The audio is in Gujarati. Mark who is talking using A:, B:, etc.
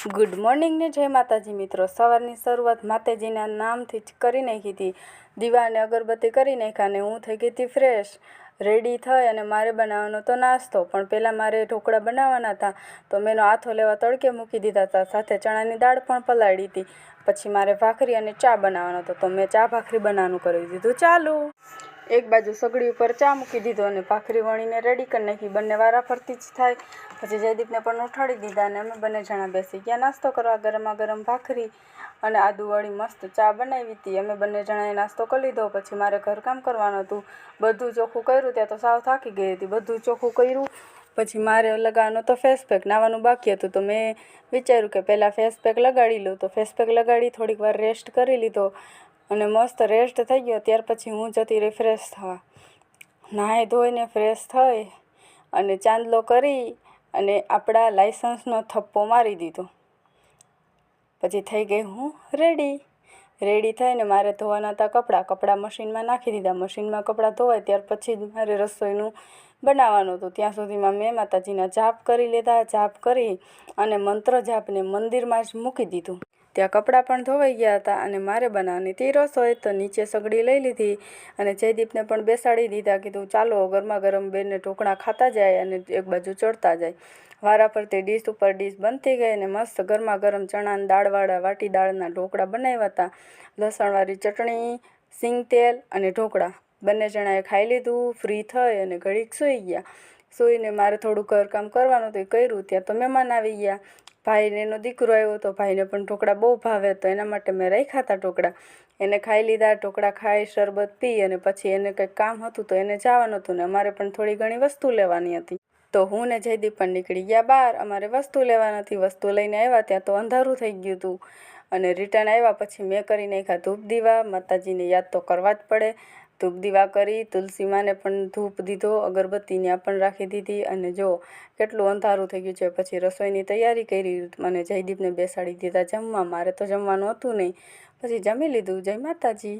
A: ગુડ મોર્નિંગ ને જય માતાજી મિત્રો। સવારની શરૂઆત માતાજીના નામથી જ કરી નાખી હતી। દીવા અને અગરબત્તી કરી નાખ્યા અને હું થઈ ગઈ હતી ફ્રેશ, રેડી થઈ અને મારે બનાવવાનો તો નાસ્તો। પણ પહેલાં મારે ઢોકળા બનાવવાના હતા તો મેં એનો આથો લેવા તડકે મૂકી દીધા હતા, સાથે ચણાની દાળ પણ પલાળી હતી। પછી મારે ભાખરી અને ચા બનાવવાનો હતો તો મેં ચા ભાખરી બનાવવાનું કરી દીધું ચાલુ। એક બાજુ સગડી ઉપર ચા મૂકી દીધો અને ભાખરી વણીને રેડી કરી નાખી। બંને વારાફરતી જ થાય। પછી જયદીપને પણ ઉઠાડી દીધા અને અમે બંને જણા બેસી ગયા નાસ્તો કરવા। ગરમા ગરમ ભાખરી અને આદુવાળી મસ્ત ચા બનાવી હતી। અમે બંને જણાએ નાસ્તો કરી લીધો। પછી મારે ઘરકામ કરવાનું હતું, બધું ચોખ્ખું કર્યું। ત્યાં તો સાવ થાકી ગઈ હતી, બધું ચોખ્ખું કર્યું। પછી મારે લગાવવાનો તો ફેસ પેક, નાવાનું બાકી હતું તો મેં વિચાર્યું કે પહેલાં ફેસ પેક લગાડી લઉં। તો ફેસ પેક લગાડી થોડીક વાર રેસ્ટ કરી લીધો અને મસ્ત રેસ્ટ થઈ ગયો। ત્યાર પછી હું જતી રહી ફ્રેશ થવા। નાહી ધોઈને ફ્રેશ થઈ અને ચાંદલો કરી અને આપણા લાઇસન્સનો થપ્પો મારી દીધો। પછી થઈ ગઈ હું રેડી થઈને મારે ધોવાના હતા કપડાં મશીનમાં નાખી દીધા। મશીનમાં કપડાં ધોવાય ત્યાર પછી જ મારે રસોઈનું બનાવવાનું હતું। ત્યાં સુધીમાં મેં માતાજીના જાપ કરી લીધા। જાપ કરી અને મંત્ર જાપને મંદિરમાં જ મૂકી દીધું। ત્યાં કપડાં પણ ધોવાઈ ગયા હતા અને મારે બનાવવાની હતી રસોઈ। તો નીચે સગડી લઈ લીધી અને જયદીપને પણ બેસાડી દીધા। કીધું ચાલો ગરમા ગરમ બેને ઢોકળા ખાતા જાય અને એક બાજુ ચડતા જાય। વારા ફરતી ડીશ ઉપર ડીશ બનતી ગઈ અને મસ્ત ગરમા ગરમ ચણાની દાળવાળા વાટી દાળના ઢોકળા બનાવ્યા હતા। લસણવાળી ચટણી, સિંગ તેલ અને ઢોકળા બંને જણાએ ખાઈ લીધું। ફ્રી થઈ અને ઘડીક સૂઈ ગયા। સૂઈને મારે થોડું ઘરકામ કરવાનું હતું, કર્યું। ત્યાં તો મહેમાન આવી ગયા। ભાઈને એનો દીકરો આવ્યો તો ભાઈને પણ ઢોકળા બહુ ભાવે તો એના માટે મેં રાખ્યા હતા ઢોકળા। એને ખાઈ લીધા। ઢોકળા ખાઈ શરબત પી અને પછી એને કંઈક કામ હતું તો એને જવાનું હતું ને અમારે પણ થોડી ઘણી વસ્તુ લેવાની હતી। તો હું ને જયદીપ પણ નીકળી ગયા બહાર, અમારે વસ્તુ લેવાની હતી। વસ્તુ લઈને આવ્યા ત્યાં તો અંધારું થઈ ગયું હતું અને રિટર્ન આવ્યા પછી મેં કરી નાખ્યા ધૂપ દીવા। માતાજીને યાદ તો કરવા જ પડે। ધૂપ દીવા કરી, તુલસી માને પણ ધૂપ દીધો, અગરબત્તી ત્યાં પણ રાખી દીધી અને જો કેટલું અંધારું થઈ ગયું છે। પછી રસોઈની તૈયારી કરી અને જયદીપને બેસાડી દીધા જમવા। મારે તો જમવાનું હતું નહીં, પછી જમી લીધું। જય માતાજી।